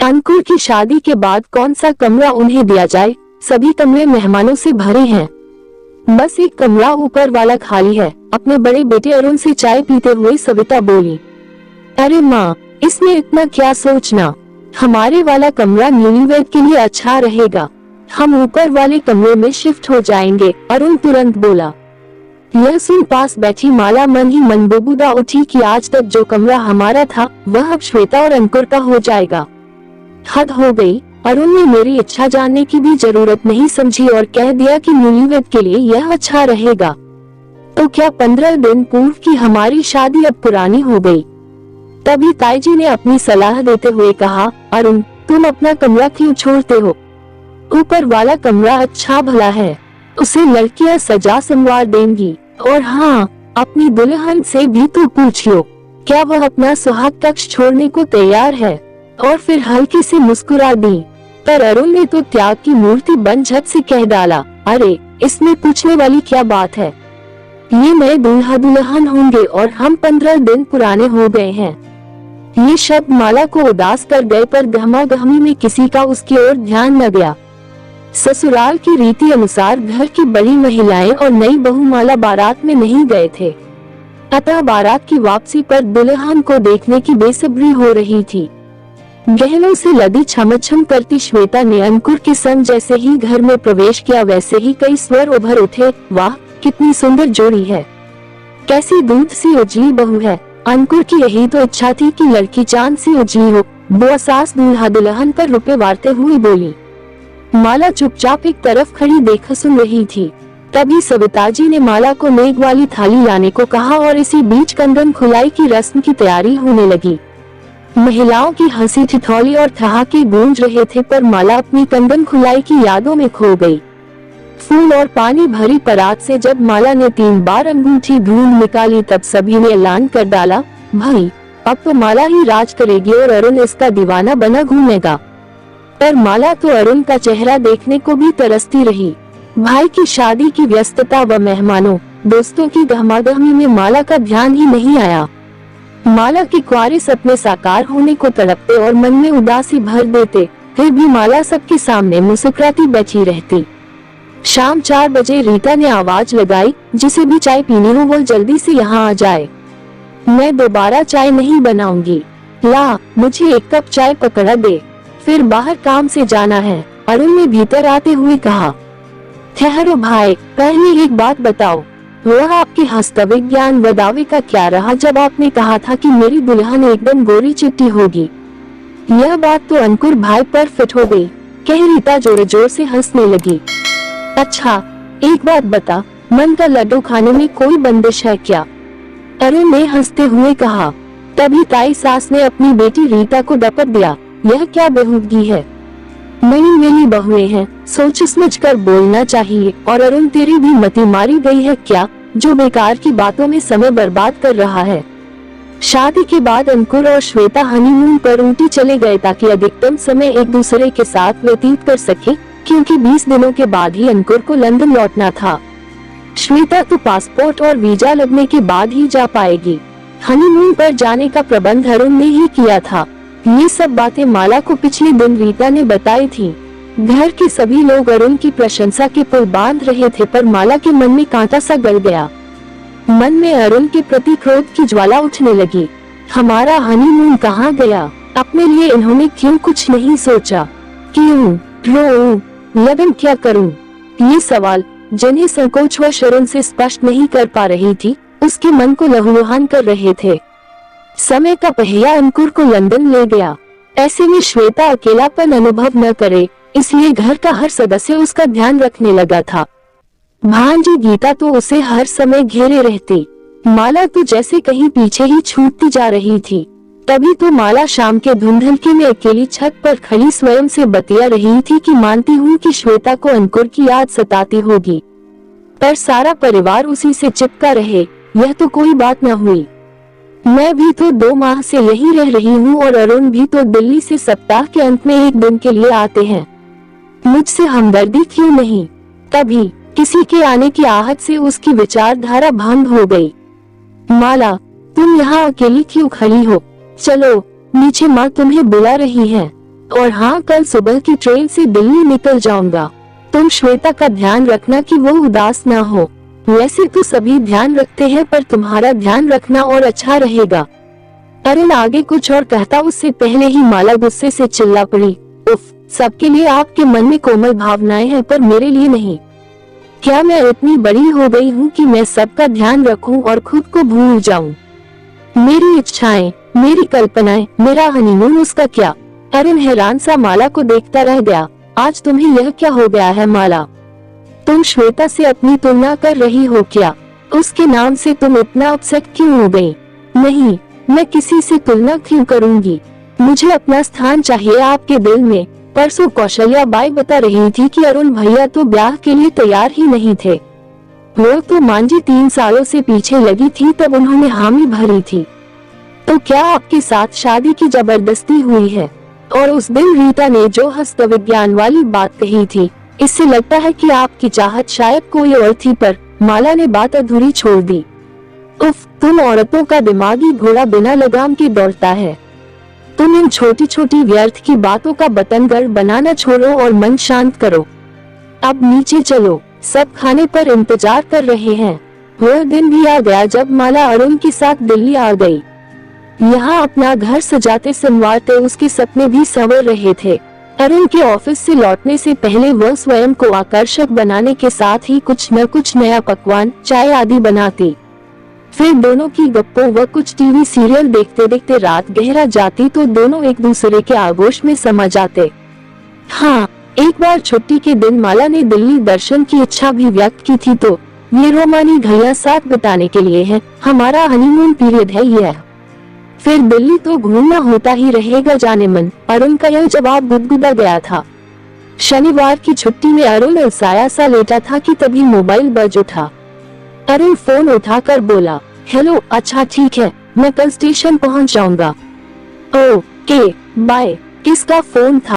अंकुर की शादी के बाद कौन सा कमरा उन्हें दिया जाए? सभी कमरे मेहमानों से भरे हैं, बस एक कमरा ऊपर वाला खाली है। अपने बड़े बेटे अरुण से चाय पीते हुए सविता बोली, अरे माँ, इसमें इतना क्या सोचना, हमारे वाला कमरा न्यूलीवेड के लिए अच्छा रहेगा, हम ऊपर वाले कमरे में शिफ्ट हो जाएंगे। अरुण तुरंत बोला। यह सुन पास बैठी माला मन ही मन बुबुदा उठी कि आज तक जो कमरा हमारा था वह अब श्वेता और अंकुर का हो जाएगा। हद हो गई। अरुण ने मेरी इच्छा जानने की भी जरूरत नहीं समझी और कह दिया कि न्यूलीवेड के लिए यह अच्छा रहेगा। तो क्या 15 दिन पूर्व की हमारी शादी अब पुरानी हो गई? तभी ताईजी ने अपनी सलाह देते हुए कहा, अरुण, तुम अपना कमरा क्यों छोड़ते हो? ऊपर वाला कमरा अच्छा भला है, उसे लड़कियां सजा संवार देंगी। और हाँ, अपनी दुल्हन से भी तो पूछ लो, क्या वह अपना सुहाग कक्ष छोड़ने को तैयार है? और फिर हल्की से मुस्कुरा दी। पर अरुण ने तो त्याग की मूर्ति बन झट से कह डाला, अरे इसमें पूछने वाली क्या बात है, ये नए दूल्हा दुल्हन होंगे और हम 15 दिन पुराने हो गए हैं। ये शब्द माला को उदास कर गए, पर गहमा-गहमी में किसी का उसकी ओर ध्यान न गया। ससुराल की रीति अनुसार घर की बड़ी महिलाएं और नई बहू माला बारात में नहीं गए थे, अतः बारात की वापसी पर दुल्हन को देखने की बेसब्री हो रही थी। गहनों से लदी छमछम करती श्वेता ने अंकुर के संग जैसे ही घर में प्रवेश किया वैसे ही कई स्वर उभर उठे, वाह कितनी सुंदर जोड़ी है, कैसी दूध सी उजली बहू है। अंकुर की यही तो इच्छा थी कि लड़की चांद सी उजली हो। वो सास दूल्हा दुल्हन पर रुपए वारते हुए बोली। माला चुपचाप एक तरफ खड़ी देख सुन रही थी। तभी सविता जी ने माला को नेक वाली थाली लाने को कहा और इसी बीच कंगन खुलाई की रस्म की तैयारी होने लगी। महिलाओं की हंसी ठिठोली और ठहाके गूंज रहे थे, पर माला अपनी कंगन खुलाई की यादों में खो गई। फूल और पानी भरी परात से जब माला ने 3 बार अंगूठी ढूंढ निकाली तब सभी ने ऐलान कर डाला, भाई अब तो माला ही राज करेगी और अरुण इसका दीवाना बना घूमेगा। पर माला तो अरुण का चेहरा देखने को भी तरसती रही। भाई की शादी की व्यस्तता व मेहमानों दोस्तों की गहमागहमी में माला का ध्यान ही नहीं आया। माला के कुंवारे सपने साकार होने को तड़पते और मन में उदासी भर देते, फिर भी माला सबके सामने मुस्कुराती बैठी रहती। शाम 4 बजे रीता ने आवाज लगाई, जिसे भी चाय पीनी हो वो जल्दी से यहाँ आ जाए, मैं दोबारा चाय नहीं बनाऊंगी। ला मुझे 1 कप चाय पकड़ा दे, फिर बाहर काम से जाना है। अरुण ने भीतर आते हुए कहा। ठहरो भाई, पहले एक बात बताओ, वह आपके हस्तविज्ञान व दावे का क्या रहा जब आपने कहा था कि मेरी दुल्हन एकदम गोरी चिट्टी होगी? यह बात तो अंकुर भाई पर फिट हो गई, कह रीता जोर जोर से हंसने लगी। अच्छा एक बात बता, मन का लड्डू खाने में कोई बंदिश है क्या? अरुण ने हंसते हुए कहा। तभी ताई सास ने अपनी बेटी रीता को डपट दिया, यह क्या बेहूदगी है, नई मेरी बहुएं हैं, सोच समझ कर बोलना चाहिए। और अरुण तेरी भी मति मारी गई है क्या, जो बेकार की बातों में समय बर्बाद कर रहा है? शादी के बाद अंकुर और श्वेता हनीमून पर ऊटी चले गए ताकि अधिकतम समय एक दूसरे के साथ व्यतीत कर सके, क्योंकि 20 दिनों के बाद ही अंकुर को लंदन लौटना था। श्वेता तो पासपोर्ट और वीजा लगने के बाद ही जा पाएगी। हनीमून पर जाने का प्रबंध अरुण ने ही किया था। ये सब बातें माला को पिछले दिन रीता ने बताई थी। घर के सभी लोग अरुण की प्रशंसा के पुल बांध रहे थे, पर माला के मन में कांटा सा गल गया। मन में अरुण के प्रति क्रोध की ज्वाला उठने लगी। हमारा हनीमून कहाँ गया? अपने लिए इन्होंने क्यों कुछ नहीं सोचा? क्यों रोऊं, लगन क्या करूं? ये सवाल जिन्हें संकोच व शर्म से स्पष्ट नहीं कर पा रही थी, उसके मन को लहूलुहान कर रहे थे। समय का पहिया अंकुर को लंदन ले गया। ऐसे में श्वेता अकेलापन अनुभव न करे, इसलिए घर का हर सदस्य उसका ध्यान रखने लगा था। भांजी गीता तो उसे हर समय घेरे रहती। माला तो जैसे कहीं पीछे ही छूटती जा रही थी। तभी तो माला शाम के धुंधलके में अकेली छत पर खड़ी स्वयं से बतिया रही थी कि मानती हूँ कि श्वेता को अंकुर की याद सताती होगी, पर सारा परिवार उसी से चिपका रहे, यह तो कोई बात न हुई। मैं भी तो 2 माह से यहीं रह रही हूँ और अरुण भी तो दिल्ली से सप्ताह के अंत में 1 दिन के लिए आते हैं। मुझसे हमदर्दी क्यों नहीं? तभी किसी के आने की आहट से उसकी विचारधारा भंग हो गई। माला, तुम यहाँ अकेली क्यों खड़ी हो? चलो नीचे, माँ तुम्हें बुला रही है। और हाँ, कल सुबह की ट्रेन से दिल्ली निकल जाऊंगा। तुम श्वेता का ध्यान रखना कि वो उदास ना हो। वैसे तो सभी ध्यान रखते हैं, पर तुम्हारा ध्यान रखना और अच्छा रहेगा। अरुण आगे कुछ और कहता उससे पहले ही माला गुस्से से चिल्ला पड़ी, उफ, सबके लिए आपके मन में कोमल भावनाएं हैं, पर मेरे लिए नहीं। क्या मैं इतनी बड़ी हो गई हूँ कि मैं सबका ध्यान रखूं और खुद को भूल जाऊं? मेरी इच्छाएं, मेरी कल्पनाएं, मेरा हनीमून, उसका क्या? अरुण हैरान सा माला को देखता रह गया। आज तुम्हें यह क्या हो गया है माला? तुम श्वेता से अपनी तुलना कर रही हो क्या? उसके नाम से तुम इतना अपसेट क्यों हो गई? नहीं, मैं किसी से तुलना क्यों करूंगी? मुझे अपना स्थान चाहिए आपके दिल में। परसों कौशल्या बाई बता रही थी कि अरुण भैया तो ब्याह के लिए तैयार ही नहीं थे। वो तो मांझी 3 सालों से पीछे लगी थी, तब उन्होंने हामी भरी थी। तो क्या आपके साथ शादी की जबरदस्ती हुई है? और उस दिन रीता ने जो हस्त विज्ञान वाली बात कही थी, इससे लगता है कि आपकी चाहत शायद कोई और थी, पर माला ने बात अधूरी छोड़ दी। उफ, तुम औरतों का दिमागी घोड़ा बिना लगाम के दौड़ता है। तुम इन छोटी छोटी व्यर्थ की बातों का बतंगड़ बनाना छोड़ो और मन शांत करो। अब नीचे चलो, सब खाने पर इंतजार कर रहे हैं। वह दिन भी आ गया जब माला अरुण के साथ दिल्ली आ गई। यहाँ अपना घर सजाते संवारते उसके सपने भी संवर रहे थे। अरुण के ऑफिस से लौटने से पहले वह स्वयं को आकर्षक बनाने के साथ ही कुछ न कुछ नया पकवान, चाय आदि बनाती। फिर दोनों की गप्पों व कुछ टीवी सीरियल देखते देखते रात गहरा जाती तो दोनों एक दूसरे के आगोश में समा जाते। हाँ, एक बार छुट्टी के दिन माला ने दिल्ली दर्शन की इच्छा भी व्यक्त की थी, तो ये रोमानी घड़ियां साथ बिताने के लिए है, हमारा हनीमून पीरियड है यह। फिर दिल्ली तो घूमना होता ही रहेगा जाने मन। अरुण का यह जवाब गुदगुदा गया था। शनिवार की छुट्टी में अरुण अलसाया सा लेटा था कि तभी मोबाइल बज उठा। अरुण फोन उठाकर बोला, हेलो, अच्छा ठीक है, मैं कल स्टेशन पहुंच जाऊंगा। Okay bye. किसका फोन था?